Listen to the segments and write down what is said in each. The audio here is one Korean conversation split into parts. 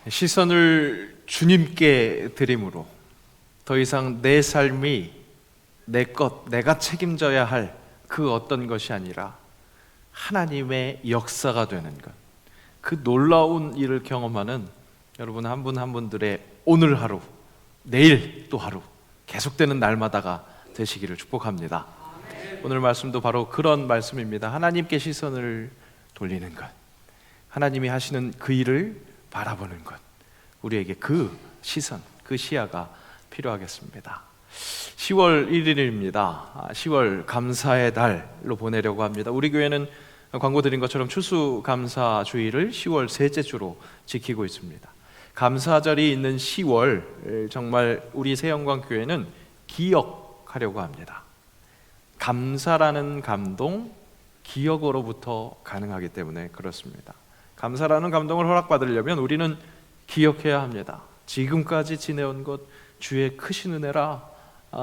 시선을 주님께 드림으로 더 이상 내 삶이 내 것, 내가 책임져야 할 그 어떤 것이 아니라 하나님의 역사가 되는 것, 그 놀라운 일을 경험하는 여러분 한 분 한 분들의 오늘 하루, 내일 또 하루, 계속되는 날마다가 되시기를 축복합니다. 오늘 말씀도 바로 그런 말씀입니다. 하나님께 시선을 돌리는 것, 하나님이 하시는 그 일을 바라보는 것, 우리에게 그 시선, 그 시야가 필요하겠습니다. 10월 1일입니다. 10월 감사의 달로 보내려고 합니다. 우리 교회는 광고 드린 것처럼 추수감사주의를 10월 셋째 주로 지키고 있습니다. 감사절이 있는 10월, 정말 우리 새영광교회는 기억하려고 합니다. 감사라는 감동, 기억으로부터 가능하기 때문에 그렇습니다. 감사라는 감동을 허락받으려면 우리는 기억해야 합니다. 지금까지 지내온 것 주의 크신 은혜라.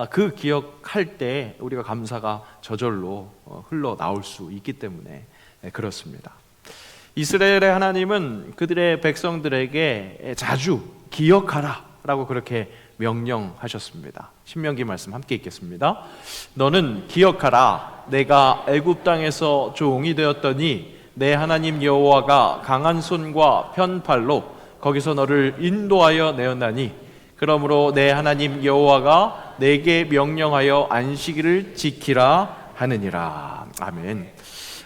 그 기억할 때 우리가 감사가 저절로 흘러나올 수 있기 때문에 그렇습니다. 이스라엘의 하나님은 그들의 백성들에게 자주 기억하라 라고 그렇게 명령하셨습니다. 신명기 말씀 함께 읽겠습니다. 너는 기억하라. 내가 애굽 땅에서 종이 되었더니 내 하나님 여호와가 강한 손과 편팔로 거기서 너를 인도하여 내었나니 그러므로 내 하나님 여호와가 내게 명령하여 안식일을 지키라 하느니라. 아멘.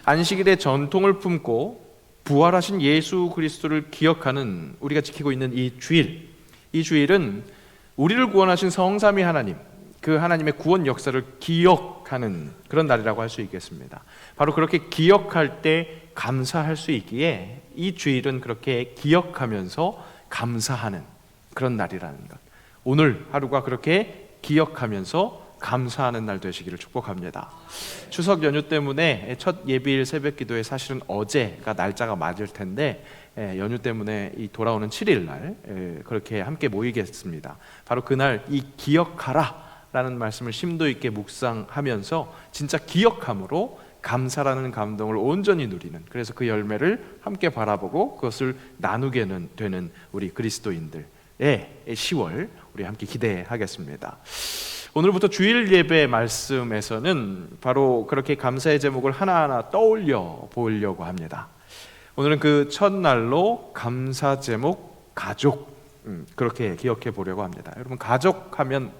안식일의 전통을 품고 부활하신 예수 그리스도를 기억하는 우리가 지키고 있는 이 주일은 우리를 구원하신 성삼위 하나님, 그 하나님의 구원 역사를 기억하는 그런 날이라고 할 수 있겠습니다. 바로 그렇게 기억할 때 감사할 수 있기에 이 주일은 그렇게 기억하면서 감사하는 그런 날이라는 것, 오늘 하루가 그렇게 기억하면서 감사하는 날 되시기를 축복합니다. 추석 연휴 때문에 첫 예비일 새벽 기도에 사실은 어제가 날짜가 맞을 텐데 연휴 때문에 이 돌아오는 7일 날 그렇게 함께 모이겠습니다. 바로 그날 이 기억하라 라는 말씀을 심도 있게 묵상하면서 진짜 기억함으로 감사라는 감동을 온전히 누리는, 그래서 그 열매를 함께 바라보고 그것을 나누게 되는 우리 그리스도인들의 10월 우리 함께 기대하겠습니다. 오늘부터 주일 예배 말씀에서는 바로 그렇게 감사의 제목을 하나하나 떠올려 보려고 합니다. 오늘은 그 첫날로 감사 제목 가족, 그렇게 기억해 보려고 합니다. 여러분, 가족하면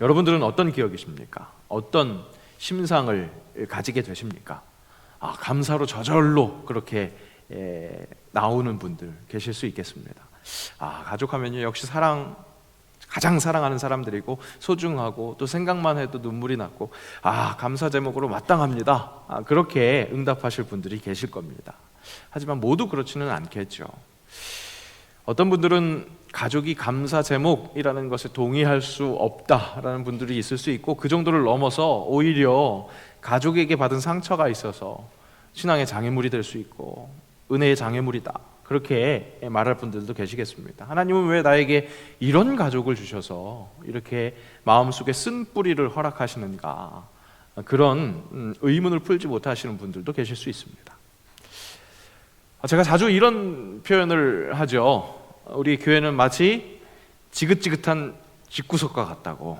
여러분들은 어떤 기억이십니까? 어떤 심상을 가지게 되십니까? 감사로 저절로 그렇게 나오는 분들 계실 수 있겠습니다. 가족하면요, 역시 가장 사랑하는 사람들이고 소중하고 또 생각만 해도 눈물이 났고 감사 제목으로 마땅합니다. 그렇게 응답하실 분들이 계실 겁니다. 하지만 모두 그렇지는 않겠죠. 어떤 분들은 가족이 감사 제목이라는 것에 동의할 수 없다라는 분들이 있을 수 있고, 그 정도를 넘어서 오히려 가족에게 받은 상처가 있어서 신앙의 장애물이 될 수 있고 은혜의 장애물이다, 그렇게 말할 분들도 계시겠습니다. 하나님은 왜 나에게 이런 가족을 주셔서 이렇게 마음속에 쓴 뿌리를 허락하시는가, 그런 의문을 풀지 못하시는 분들도 계실 수 있습니다. 제가 자주 이런 표현을 하죠. 우리 교회는 마치 지긋지긋한 집구석과 같다고.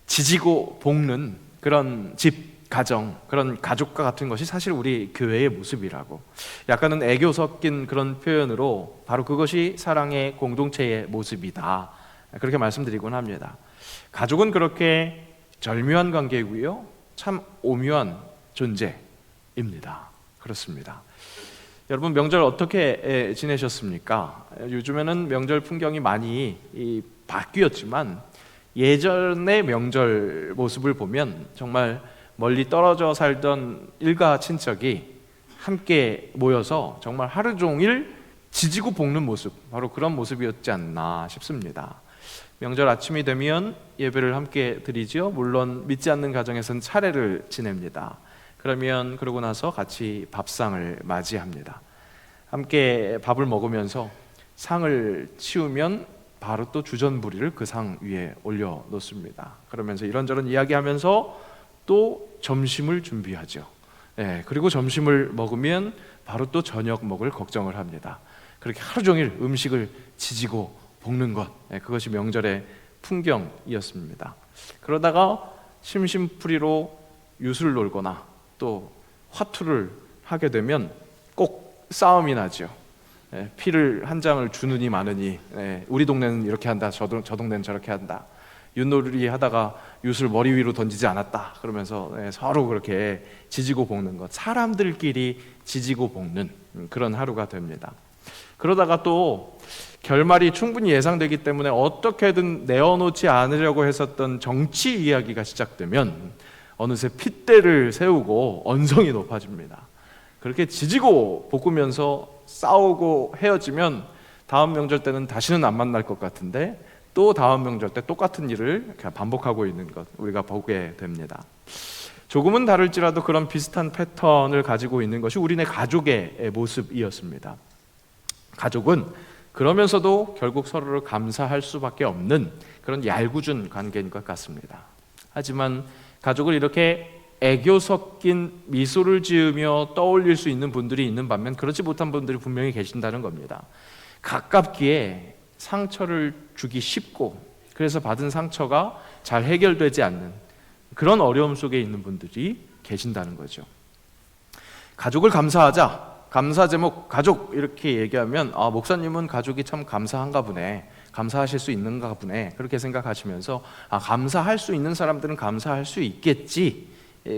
지지고 볶는 그런 집, 가정, 그런 가족과 같은 것이 사실 우리 교회의 모습이라고, 약간은 애교 섞인 그런 표현으로 바로 그것이 사랑의 공동체의 모습이다, 그렇게 말씀드리곤 합니다. 가족은 그렇게 절묘한 관계이고요, 참 오묘한 존재입니다. 그렇습니다. 여러분, 명절 어떻게 지내셨습니까? 요즘에는 명절 풍경이 많이 바뀌었지만 예전의 명절 모습을 보면 정말 멀리 떨어져 살던 일가 친척이 함께 모여서 정말 하루 종일 지지고 볶는 모습, 바로 그런 모습이었지 않나 싶습니다. 명절 아침이 되면 예배를 함께 드리죠. 물론 믿지 않는 가정에서는 차례를 지냅니다. 그러고 나서 같이 밥상을 맞이합니다. 함께 밥을 먹으면서 상을 치우면 바로 또 주전부리를 그 상 위에 올려놓습니다. 그러면서 이런저런 이야기하면서 또 점심을 준비하죠. 그리고 점심을 먹으면 바로 또 저녁 먹을 걱정을 합니다. 그렇게 하루 종일 음식을 지지고 볶는 것, 그것이 명절의 풍경이었습니다. 그러다가 심심풀이로 유술 놀거나 또 화투를 하게 되면 꼭 싸움이 나죠. 피를 한 장을 주느니 마느니, 우리 동네는 이렇게 한다, 저 동네는 저렇게 한다. 윷놀이 하다가 윷을 머리 위로 던지지 않았다 그러면서 서로 그렇게 지지고 볶는 것, 사람들끼리 지지고 볶는 그런 하루가 됩니다. 그러다가 또 결말이 충분히 예상되기 때문에 어떻게든 내어놓지 않으려고 했었던 정치 이야기가 시작되면 어느새 핏대를 세우고 언성이 높아집니다. 그렇게 지지고 볶으면서 싸우고 헤어지면 다음 명절 때는 다시는 안 만날 것 같은데 또 다음 명절 때 똑같은 일을 반복하고 있는 것 우리가 보게 됩니다. 조금은 다를지라도 그런 비슷한 패턴을 가지고 있는 것이 우리네 가족의 모습이었습니다. 가족은 그러면서도 결국 서로를 감사할 수밖에 없는 그런 얄궂은 관계인 것 같습니다. 하지만 가족을 이렇게 애교 섞인 미소를 지으며 떠올릴 수 있는 분들이 있는 반면 그렇지 못한 분들이 분명히 계신다는 겁니다. 가깝기에 상처를 주기 쉽고 그래서 받은 상처가 잘 해결되지 않는 그런 어려움 속에 있는 분들이 계신다는 거죠. 가족을 감사하자, 감사 제목 가족 이렇게 얘기하면 목사님은 가족이 참 감사한가 보네, 감사하실 수 있는가 보네 그렇게 생각하시면서 감사할 수 있는 사람들은 감사할 수 있겠지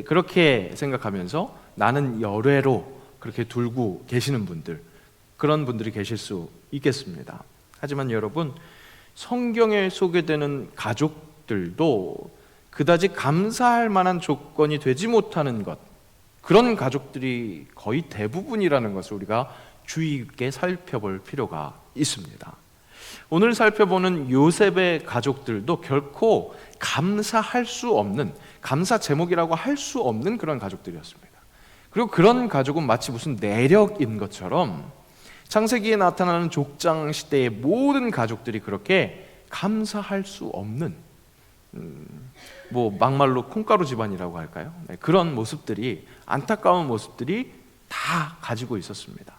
그렇게 생각하면서 나는 열애로 그렇게 둘고 계시는 분들, 그런 분들이 계실 수 있겠습니다. 하지만 여러분, 성경에 소개되는 가족들도 그다지 감사할 만한 조건이 되지 못하는 것, 그런 가족들이 거의 대부분이라는 것을 우리가 주의 있게 살펴볼 필요가 있습니다. 오늘 살펴보는 요셉의 가족들도 결코 감사할 수 없는, 감사 제목이라고 할 수 없는 그런 가족들이었습니다. 그리고 그런 가족은 마치 무슨 내력인 것처럼 창세기에 나타나는 족장 시대의 모든 가족들이 그렇게 감사할 수 없는 막말로 콩가루 집안이라고 할까요? 그런 모습들이, 안타까운 모습들이 다 가지고 있었습니다.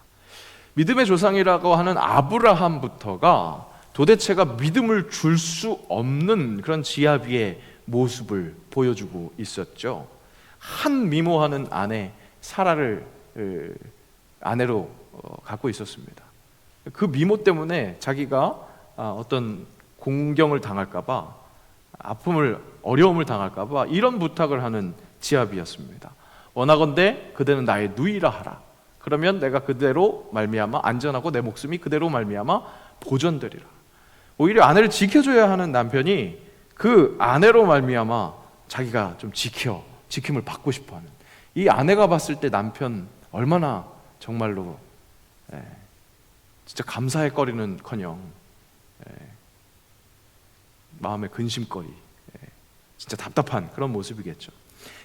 믿음의 조상이라고 하는 아브라함부터가 도대체가 믿음을 줄 수 없는 그런 지아비의 모습을 보여주고 있었죠. 한 미모하는 아내 사라를 아내로 갖고 있었습니다. 그 미모 때문에 자기가 어떤 공경을 당할까봐, 어려움을 당할까봐 이런 부탁을 하는 지아비였습니다. 원하건대 그대는 나의 누이라 하라. 그러면 내가 그대로 말미암아 안전하고 내 목숨이 그대로 말미암아 보존되리라. 오히려 아내를 지켜줘야 하는 남편이 그 아내로 말미암아 자기가 좀 지킴을 받고 싶어하는, 이 아내가 봤을 때 남편 얼마나 정말로 진짜 감사의 거리는커녕 마음의 근심거리, 진짜 답답한 그런 모습이겠죠.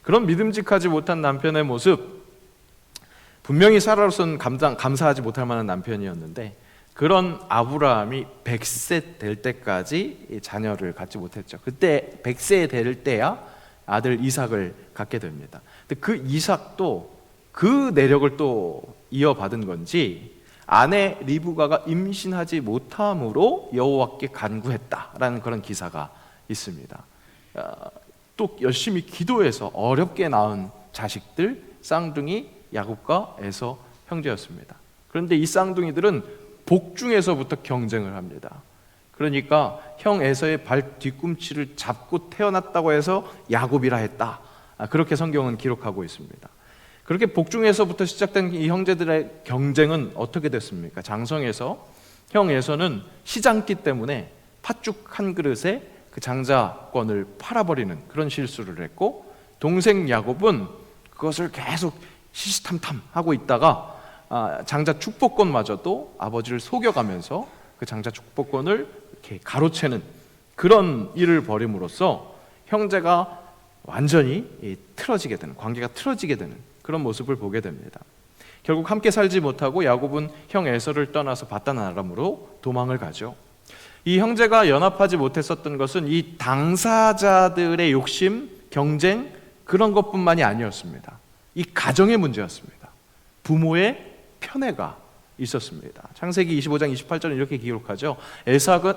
그런 믿음직하지 못한 남편의 모습, 분명히 사라로서는 감사하지 못할 만한 남편이었는데 그런 아브라함이 100세 될 때까지 자녀를 갖지 못했죠. 그때 100세 될 때야 아들 이삭을 갖게 됩니다. 근데 그 이삭도 그 내력을 또 이어받은 건지 아내 리브가가 임신하지 못함으로 여호와께 간구했다라는 그런 기사가 있습니다. 또 열심히 기도해서 어렵게 낳은 자식들, 쌍둥이 야곱과 에서 형제였습니다. 그런데 이 쌍둥이들은 복중에서부터 경쟁을 합니다. 그러니까 형 에서의 발 뒤꿈치를 잡고 태어났다고 해서 야곱이라 했다, 그렇게 성경은 기록하고 있습니다. 그렇게 복중에서부터 시작된 이 형제들의 경쟁은 어떻게 됐습니까? 장성에서 형 에서는 시장기 때문에 팥죽 한 그릇에 그 장자권을 팔아버리는 그런 실수를 했고, 동생 야곱은 그것을 계속 시시탐탐하고 있다가 장자 축복권마저도 아버지를 속여가면서 그 장자 축복권을 이렇게 가로채는 그런 일을 벌임으로써 형제가 완전히 틀어지게 되는, 관계가 틀어지게 되는 그런 모습을 보게 됩니다. 결국 함께 살지 못하고 야곱은 형 에서를 떠나서 바단 아람으로 도망을 가죠. 이 형제가 연합하지 못했었던 것은 이 당사자들의 욕심, 경쟁, 그런 것뿐만이 아니었습니다. 이 가정의 문제였습니다. 부모의 편애가 있었습니다. 창세기 25장 28절은 이렇게 기록하죠.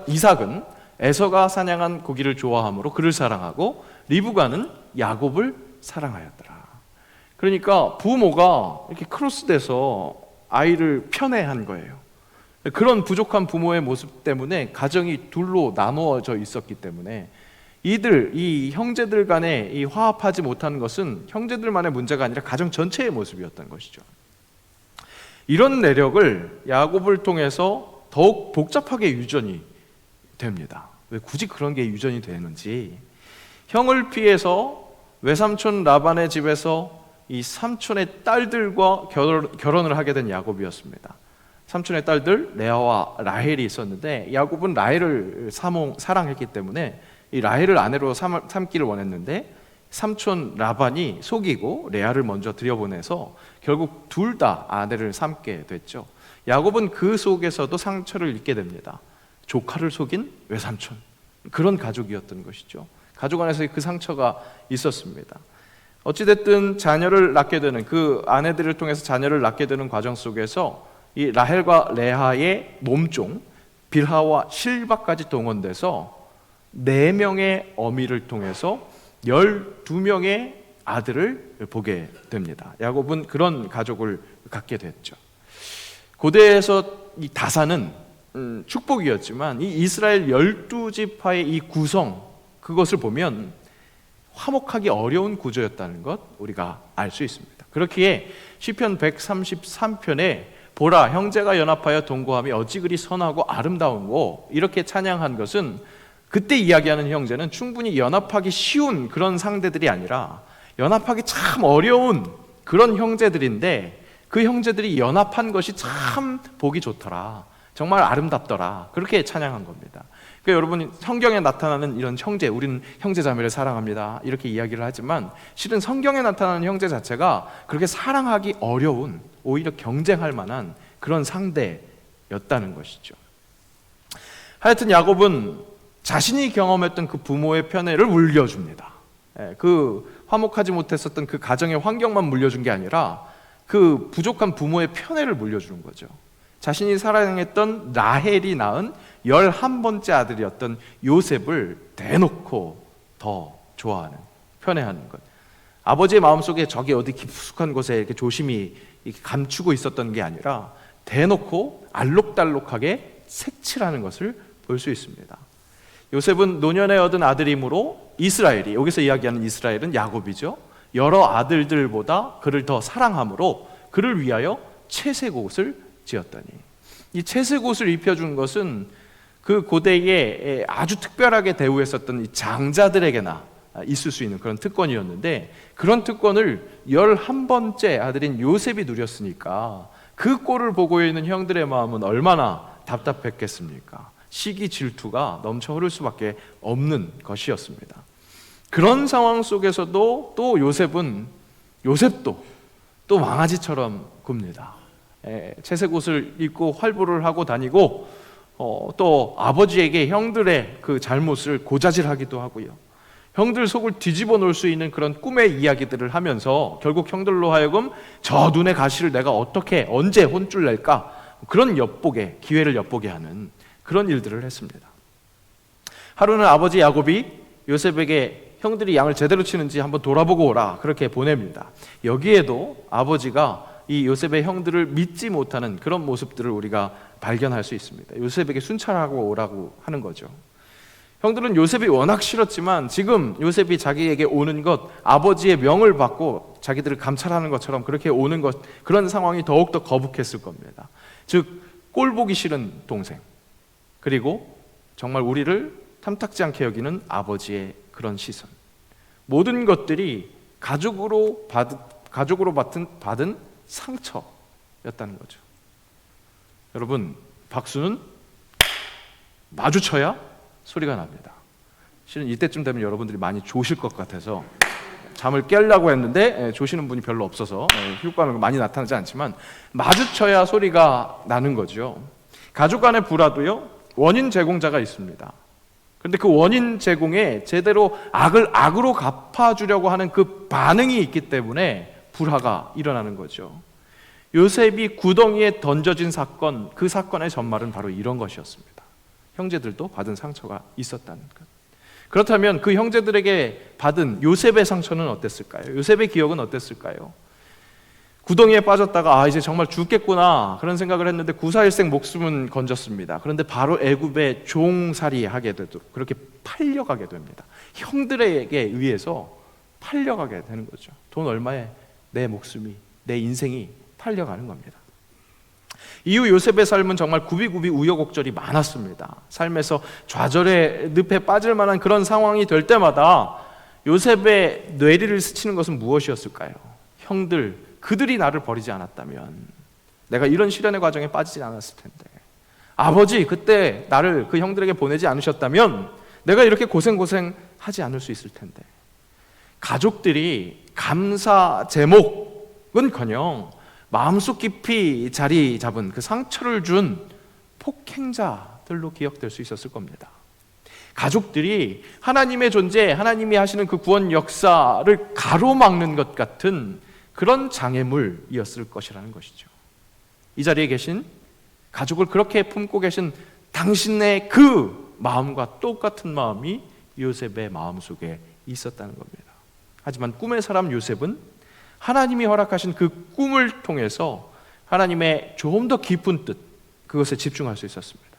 이삭은 에서가 사냥한 고기를 좋아하므로 그를 사랑하고 리브가는 야곱을 사랑하였더라. 그러니까 부모가 이렇게 크로스돼서 아이를 편애한 거예요. 그런 부족한 부모의 모습 때문에 가정이 둘로 나누어져 있었기 때문에 이 형제들 간에 이 화합하지 못하는 것은 형제들만의 문제가 아니라 가정 전체의 모습이었던 것이죠. 이런 내력을 야곱을 통해서 더욱 복잡하게 유전이 됩니다. 왜 굳이 그런 게 유전이 되는지, 형을 피해서 외삼촌 라반의 집에서 이 삼촌의 딸들과 결혼을 하게 된 야곱이었습니다. 삼촌의 딸들 레아와 라헬이 있었는데 야곱은 라헬을 사랑했기 때문에 이 라헬을 아내로 삼기를 원했는데 삼촌 라반이 속이고 레아를 먼저 들여보내서 결국 둘 다 아내를 삼게 됐죠. 야곱은 그 속에서도 상처를 입게 됩니다. 조카를 속인 외삼촌, 그런 가족이었던 것이죠. 가족 안에서 그 상처가 있었습니다. 어찌됐든 자녀를 낳게 되는, 그 아내들을 통해서 자녀를 낳게 되는 과정 속에서 이 라헬과 레아의 몸종 빌하와 실바까지 동원돼서 4명의 어미를 통해서 12명의 아들을 보게 됩니다. 야곱은 그런 가족을 갖게 됐죠. 고대에서 이 다사는 축복이었지만 이 이스라엘 12지파의 이 구성, 그것을 보면 화목하기 어려운 구조였다는 것 우리가 알 수 있습니다. 그렇기에 시편 133편에 보라, 형제가 연합하여 동거함이 어찌 그리 선하고 아름다운고, 이렇게 찬양한 것은 그때 이야기하는 형제는 충분히 연합하기 쉬운 그런 상대들이 아니라 연합하기 참 어려운 그런 형제들인데, 그 형제들이 연합한 것이 참 보기 좋더라, 정말 아름답더라, 그렇게 찬양한 겁니다. 그러니까 여러분, 성경에 나타나는 이런 형제, 우리는 형제자매를 사랑합니다 이렇게 이야기를 하지만 실은 성경에 나타나는 형제 자체가 그렇게 사랑하기 어려운, 오히려 경쟁할 만한 그런 상대였다는 것이죠. 하여튼 야곱은 자신이 경험했던 그 부모의 편애를 물려줍니다. 그 화목하지 못했었던 그 가정의 환경만 물려준 게 아니라 그 부족한 부모의 편애를 물려주는 거죠. 자신이 사랑했던 라헬이 낳은 11번째 아들이었던 요셉을 대놓고 더 좋아하는, 편애하는 것. 아버지의 마음속에 저기 어디 깊숙한 곳에 이렇게 조심히 이렇게 감추고 있었던 게 아니라 대놓고 알록달록하게 색칠하는 것을 볼 수 있습니다. 요셉은 노년에 얻은 아들이므로 이스라엘이, 여기서 이야기하는 이스라엘은 야곱이죠, 여러 아들들보다 그를 더 사랑함으로 그를 위하여 채색옷을 지었더니, 이 채색옷을 입혀준 것은 그 고대에 아주 특별하게 대우했었던 이 장자들에게나 있을 수 있는 그런 특권이었는데, 그런 특권을 11번째 아들인 요셉이 누렸으니까 그 꼴을 보고 있는 형들의 마음은 얼마나 답답했겠습니까? 시기 질투가 넘쳐 흐를 수밖에 없는 것이었습니다. 그런 상황 속에서도 또 요셉도 또 망아지처럼 굽니다. 채색옷을 입고 활보를 하고 다니고, 또 아버지에게 형들의 그 잘못을 고자질하기도 하고요, 형들 속을 뒤집어 놓을 수 있는 그런 꿈의 이야기들을 하면서 결국 형들로 하여금 저 눈의 가시를 내가 어떻게 언제 혼쭐 낼까, 그런 기회를 엿보게 하는 그런 일들을 했습니다. 하루는 아버지 야곱이 요셉에게 형들이 양을 제대로 치는지 한번 돌아보고 오라, 그렇게 보냅니다. 여기에도 아버지가 이 요셉의 형들을 믿지 못하는 그런 모습들을 우리가 발견할 수 있습니다. 요셉에게 순찰하고 오라고 하는 거죠. 형들은 요셉이 워낙 싫었지만 지금 요셉이 자기에게 오는 것, 아버지의 명을 받고 자기들을 감찰하는 것처럼 그렇게 오는 것, 그런 상황이 더욱더 거북했을 겁니다. 즉, 꼴보기 싫은 동생, 그리고 정말 우리를 탐탁지 않게 여기는 아버지의 그런 시선, 모든 것들이 가족으로 받은 상처였다는 거죠. 여러분, 박수는 마주쳐야 소리가 납니다. 실은 이때쯤 되면 여러분들이 많이 조실 것 같아서 잠을 깨려고 했는데 조시는 분이 별로 없어서 효과는 많이 나타나지 않지만 마주쳐야 소리가 나는 거죠. 가족 간의 불화도요, 원인 제공자가 있습니다. 그런데 그 원인 제공에 제대로 악을 악으로 갚아주려고 하는 그 반응이 있기 때문에 불화가 일어나는 거죠. 요셉이 구덩이에 던져진 사건, 그 사건의 전말은 바로 이런 것이었습니다. 형제들도 받은 상처가 있었다는 것. 그렇다면 그 형제들에게 받은 요셉의 상처는 어땠을까요? 요셉의 기억은 어땠을까요? 구덩이에 빠졌다가 이제 정말 죽겠구나 그런 생각을 했는데 구사일생 목숨은 건졌습니다. 그런데 바로 애굽에 종살이하게 되도록 그렇게 팔려가게 됩니다. 형들에게 의해서 팔려가게 되는 거죠. 돈 얼마에 내 목숨이, 내 인생이 팔려가는 겁니다. 이후 요셉의 삶은 정말 굽이굽이 우여곡절이 많았습니다. 삶에서 좌절의 늪에 빠질 만한 그런 상황이 될 때마다 요셉의 뇌리를 스치는 것은 무엇이었을까요? 형들, 그들이 나를 버리지 않았다면 내가 이런 시련의 과정에 빠지지 않았을 텐데, 아버지 그때 나를 그 형들에게 보내지 않으셨다면 내가 이렇게 고생하지 않을 수 있을 텐데. 가족들이 감사 제목은커녕 마음속 깊이 자리 잡은 그 상처를 준 폭행자들로 기억될 수 있었을 겁니다. 가족들이 하나님의 존재, 하나님이 하시는 그 구원 역사를 가로막는 것 같은 그런 장애물이었을 것이라는 것이죠. 이 자리에 계신 가족을 그렇게 품고 계신 당신의 그 마음과 똑같은 마음이 요셉의 마음속에 있었다는 겁니다. 하지만 꿈의 사람 요셉은 하나님이 허락하신 그 꿈을 통해서 하나님의 조금 더 깊은 뜻, 그것에 집중할 수 있었습니다.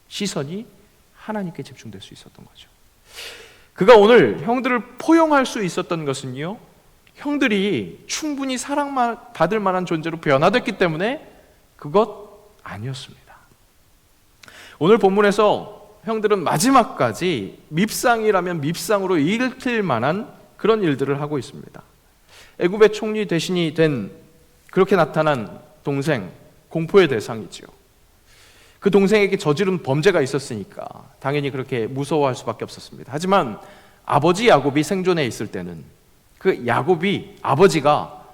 시선이 하나님께 집중될 수 있었던 거죠. 그가 오늘 형들을 포용할 수 있었던 것은요, 형들이 충분히 사랑받을 만한 존재로 변화됐기 때문에 그것 아니었습니다. 오늘 본문에서 형들은 마지막까지 밉상이라면 밉상으로 읽힐 만한 그런 일들을 하고 있습니다. 애굽의 총리 대신이 된 그렇게 나타난 동생, 공포의 대상이죠. 그 동생에게 저지른 범죄가 있었으니까 당연히 그렇게 무서워할 수밖에 없었습니다. 하지만 아버지 야곱이 생존해 있을 때는 그 야곱이 아버지가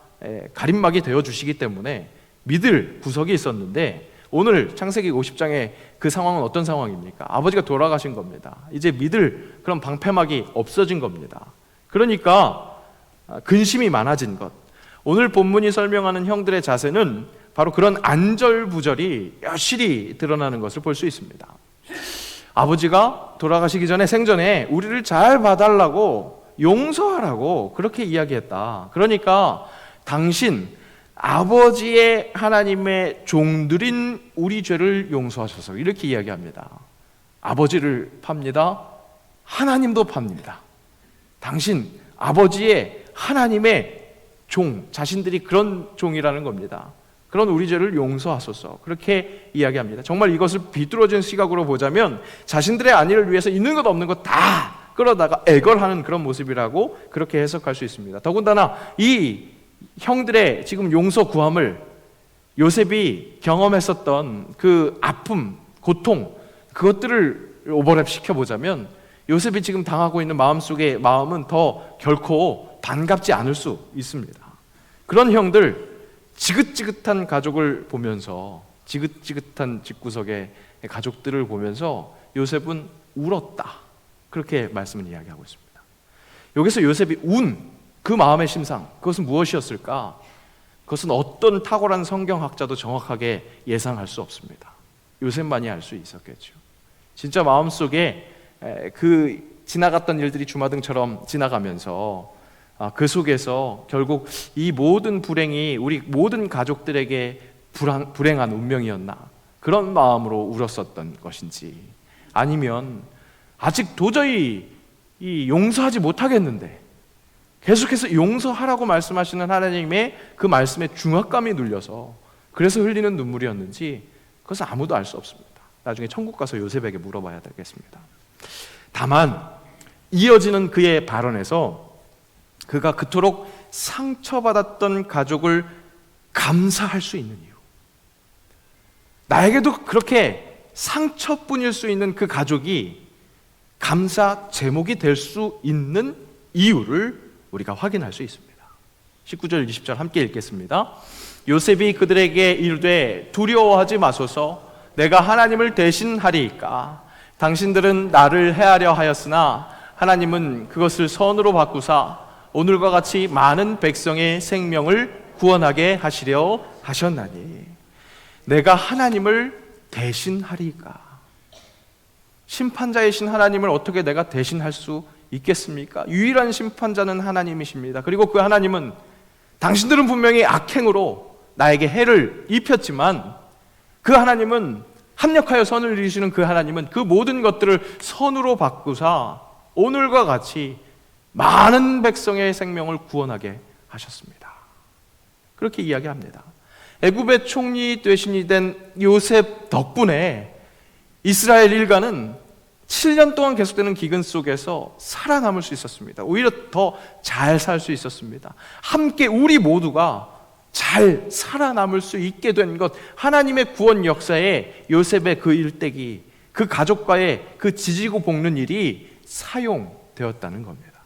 가림막이 되어주시기 때문에 믿을 구석이 있었는데, 오늘 창세기 50장의 그 상황은 어떤 상황입니까? 아버지가 돌아가신 겁니다. 이제 믿을 그런 방패막이 없어진 겁니다. 그러니까 근심이 많아진 것. 오늘 본문이 설명하는 형들의 자세는 바로 그런 안절부절이 여실히 드러나는 것을 볼 수 있습니다. 아버지가 돌아가시기 전에 생전에 우리를 잘 봐달라고, 용서하라고 그렇게 이야기했다. 그러니까 당신 아버지의 하나님의 종들인 우리 죄를 용서하셔서, 이렇게 이야기합니다. 아버지를 팝니다. 하나님도 팝니다. 당신 아버지의 하나님의 종, 자신들이 그런 종이라는 겁니다. 그런 우리 죄를 용서하소서, 그렇게 이야기합니다. 정말 이것을 비뚤어진 시각으로 보자면 자신들의 안위를 위해서 있는 것 없는 것 다 끌어다가 애걸하는 그런 모습이라고 그렇게 해석할 수 있습니다. 더군다나 이 형들의 지금 용서 구함을 요셉이 경험했었던 그 아픔, 고통, 그것들을 오버랩 시켜보자면 요셉이 지금 당하고 있는 마음속의 마음은 더 결코 반갑지 않을 수 있습니다. 그런 형들, 지긋지긋한 가족을 보면서, 지긋지긋한 집구석의 가족들을 보면서 요셉은 울었다, 그렇게 말씀을 이야기하고 있습니다. 여기서 요셉이 운 그 마음의 심상, 그것은 무엇이었을까? 그것은 어떤 탁월한 성경학자도 정확하게 예상할 수 없습니다. 요셉만이 알 수 있었겠죠. 진짜 마음속에 그 지나갔던 일들이 주마등처럼 지나가면서 그 속에서 결국 이 모든 불행이 우리 모든 가족들에게 불행한 운명이었나, 그런 마음으로 울었었던 것인지, 아니면 아직 도저히 용서하지 못하겠는데 계속해서 용서하라고 말씀하시는 하나님의 그 말씀에 중압감이 눌려서 그래서 흘리는 눈물이었는지, 그것은 아무도 알 수 없습니다. 나중에 천국 가서 요셉에게 물어봐야 되겠습니다. 다만 이어지는 그의 발언에서 그가 그토록 상처받았던 가족을 감사할 수 있는 이유, 나에게도 그렇게 상처뿐일 수 있는 그 가족이 감사 제목이 될 수 있는 이유를 우리가 확인할 수 있습니다. 19절 20절 함께 읽겠습니다. 요셉이 그들에게 이르되 두려워하지 마소서, 내가 하나님을 대신하리이까. 당신들은 나를 해하려 하였으나 하나님은 그것을 선으로 바꾸사 오늘과 같이 많은 백성의 생명을 구원하게 하시려 하셨나니 내가 하나님을 대신하리까. 심판자이신 하나님을 어떻게 내가 대신할 수 있겠습니까? 유일한 심판자는 하나님이십니다. 그리고 그 하나님은 당신들은 분명히 악행으로 나에게 해를 입혔지만 그 하나님은 합력하여 선을 이루시는 그 하나님은 그 모든 것들을 선으로 바꾸사 오늘과 같이 많은 백성의 생명을 구원하게 하셨습니다. 그렇게 이야기합니다. 애굽의 총리 대신이 된 요셉 덕분에 이스라엘 일가는 7년 동안 계속되는 기근 속에서 살아남을 수 있었습니다. 오히려 더 잘 살 수 있었습니다. 함께 우리 모두가 잘 살아남을 수 있게 된 것, 하나님의 구원 역사에 요셉의 그 일대기, 그 가족과의 그 지지고 볶는 일이 사용되었다는 겁니다.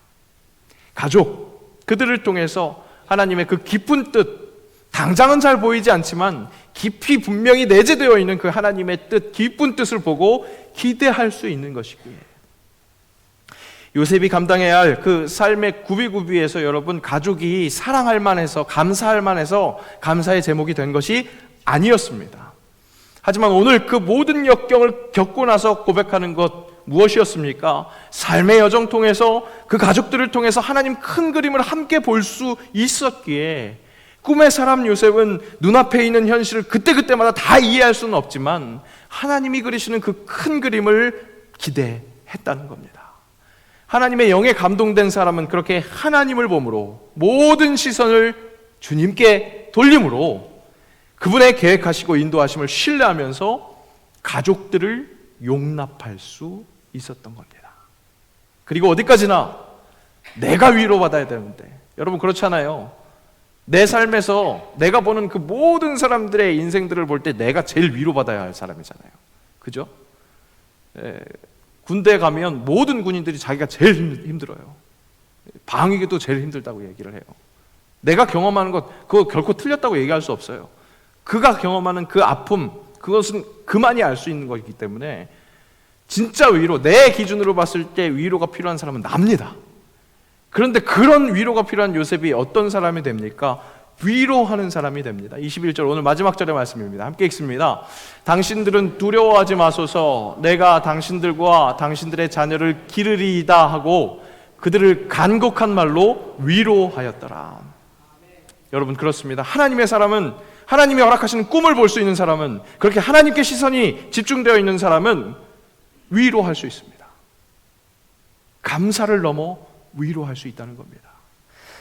가족, 그들을 통해서 하나님의 그 깊은 뜻, 당장은 잘 보이지 않지만 깊이 분명히 내재되어 있는 그 하나님의 뜻, 깊은 뜻을 보고 기대할 수 있는 것이기에 요셉이 감당해야 할 그 삶의 구비구비에서 여러분 가족이 사랑할 만해서 감사할 만해서 감사의 제목이 된 것이 아니었습니다. 하지만 오늘 그 모든 역경을 겪고 나서 고백하는 것 무엇이었습니까? 삶의 여정 통해서 그 가족들을 통해서 하나님 큰 그림을 함께 볼 수 있었기에 꿈의 사람 요셉은 눈앞에 있는 현실을 그때그때마다 다 이해할 수는 없지만 하나님이 그리시는 그 큰 그림을 기대했다는 겁니다. 하나님의 영에 감동된 사람은 그렇게 하나님을 보므로 모든 시선을 주님께 돌림으로 그분의 계획하시고 인도하심을 신뢰하면서 가족들을 용납할 수 있었던 겁니다. 그리고 어디까지나 내가 위로받아야 되는데 여러분 그렇잖아요. 내 삶에서 내가 보는 그 모든 사람들의 인생들을 볼 때 내가 제일 위로받아야 할 사람이잖아요. 그죠? 군대에 가면 모든 군인들이 자기가 제일 힘들어요. 방위기도 제일 힘들다고 얘기를 해요. 내가 경험하는 것 그거 결코 틀렸다고 얘기할 수 없어요. 그가 경험하는 그 아픔 그것은 그만이 알 수 있는 것이기 때문에 진짜 위로, 내 기준으로 봤을 때 위로가 필요한 사람은 납니다. 그런데 그런 위로가 필요한 요셉이 어떤 사람이 됩니까? 위로하는 사람이 됩니다. 21절 오늘 마지막 절의 말씀입니다. 함께 읽습니다. 당신들은 두려워하지 마소서. 내가 당신들과 당신들의 자녀를 기르리이다 하고 그들을 간곡한 말로 위로하였더라. 여러분 그렇습니다. 하나님의 사람은, 하나님이 허락하시는 꿈을 볼 수 있는 사람은, 그렇게 하나님께 시선이 집중되어 있는 사람은 위로할 수 있습니다. 감사를 넘어 위로할 수 있다는 겁니다.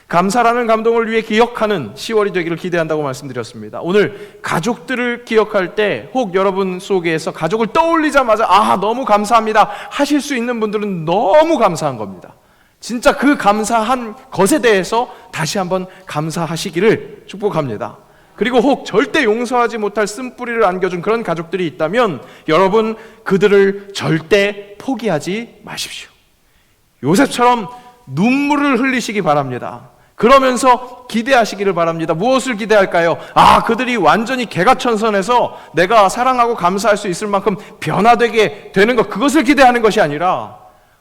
감사라는 감동을 위해 기억하는 10월이 되기를 기대한다고 말씀드렸습니다. 오늘 가족들을 기억할 때 혹 여러분 속에서 가족을 떠올리자마자 너무 감사합니다 하실 수 있는 분들은 너무 감사한 겁니다. 진짜 그 감사한 것에 대해서 다시 한번 감사하시기를 축복합니다. 그리고 혹 절대 용서하지 못할 쓴뿌리를 안겨준 그런 가족들이 있다면 여러분 그들을 절대 포기하지 마십시오. 요셉처럼 눈물을 흘리시기 바랍니다. 그러면서 기대하시기를 바랍니다. 무엇을 기대할까요? 그들이 완전히 개가천선해서 내가 사랑하고 감사할 수 있을 만큼 변화되게 되는 것, 그것을 기대하는 것이 아니라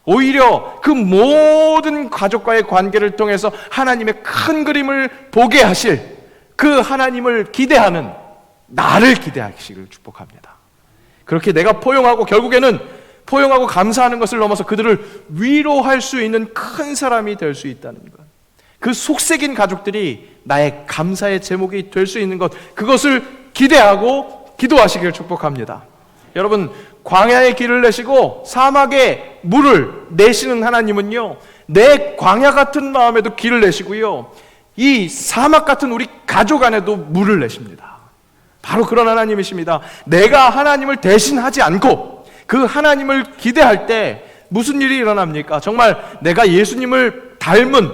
오히려 그 모든 가족과의 관계를 통해서 하나님의 큰 그림을 보게 하실 그 하나님을 기대하는 나를 기대하시기를 축복합니다. 그렇게 내가 포용하고 결국에는 포용하고 감사하는 것을 넘어서 그들을 위로할 수 있는 큰 사람이 될 수 있다는 것, 그 속색인 가족들이 나의 감사의 제목이 될 수 있는 것, 그것을 기대하고 기도하시기를 축복합니다. 여러분 광야에 길을 내시고 사막에 물을 내시는 하나님은요 내 광야 같은 마음에도 길을 내시고요 이 사막 같은 우리 가족 안에도 물을 내십니다. 바로 그런 하나님이십니다. 내가 하나님을 대신하지 않고 그 하나님을 기대할 때 무슨 일이 일어납니까? 정말 내가 예수님을 닮은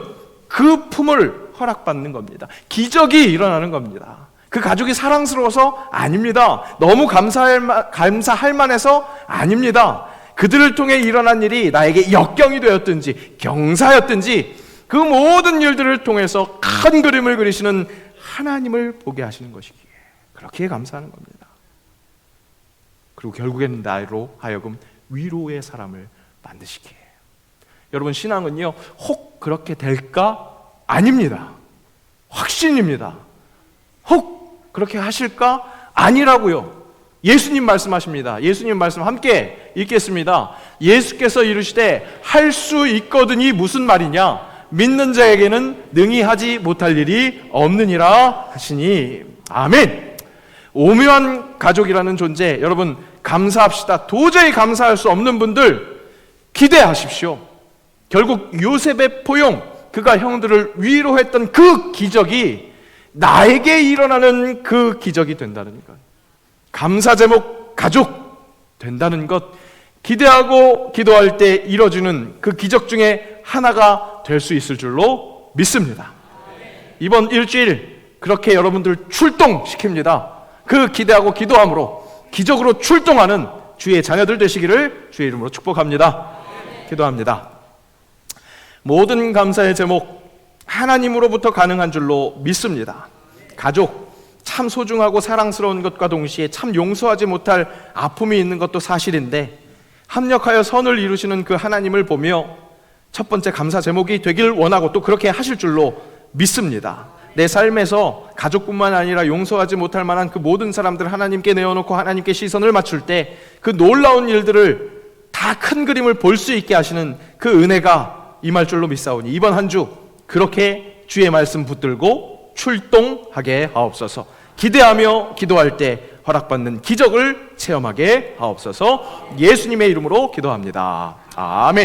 그 품을 허락받는 겁니다. 기적이 일어나는 겁니다. 그 가족이 사랑스러워서 아닙니다. 너무 감사할 만해서 아닙니다. 그들을 통해 일어난 일이 나에게 역경이 되었든지 경사였든지 그 모든 일들을 통해서 큰 그림을 그리시는 하나님을 보게 하시는 것이기에 그렇게 감사하는 겁니다. 그리고 결국에는 나로 하여금 위로의 사람을 만드시기에. 여러분 신앙은요 혹 그렇게 될까? 아닙니다. 확신입니다. 그렇게 하실까? 아니라고요. 예수님 말씀하십니다. 예수님 말씀 함께 읽겠습니다. 예수께서 이르시되 할 수 있거든이 무슨 말이냐? 믿는 자에게는 능히 하지 못할 일이 없느니라 하시니. 아멘. 오묘한 가족이라는 존재, 여러분 감사합시다. 도저히 감사할 수 없는 분들 기대하십시오. 결국 요셉의 포용, 그가 형들을 위로했던 그 기적이 나에게 일어나는 그 기적이 된다는 것, 감사 제목 가족 된다는 것, 기대하고 기도할 때 이뤄지는 그 기적 중에 하나가 될 수 있을 줄로 믿습니다. 이번 일주일 그렇게 여러분들 출동시킵니다. 그 기대하고 기도함으로 기적으로 출동하는 주의 자녀들 되시기를 주의 이름으로 축복합니다. 기도합니다. 모든 감사의 제목 하나님으로부터 가능한 줄로 믿습니다. 가족 참 소중하고 사랑스러운 것과 동시에 참 용서하지 못할 아픔이 있는 것도 사실인데, 합력하여 선을 이루시는 그 하나님을 보며 첫 번째 감사 제목이 되길 원하고 또 그렇게 하실 줄로 믿습니다. 내 삶에서 가족뿐만 아니라 용서하지 못할 만한 그 모든 사람들 하나님께 내어놓고 하나님께 시선을 맞출 때 그 놀라운 일들을 다 큰 그림을 볼 수 있게 하시는 그 은혜가 임할 줄로 믿사오니 이번 한 주 그렇게 주의 말씀 붙들고 출동하게 하옵소서. 기대하며 기도할 때 허락받는 기적을 체험하게 하옵소서. 예수님의 이름으로 기도합니다. 아멘.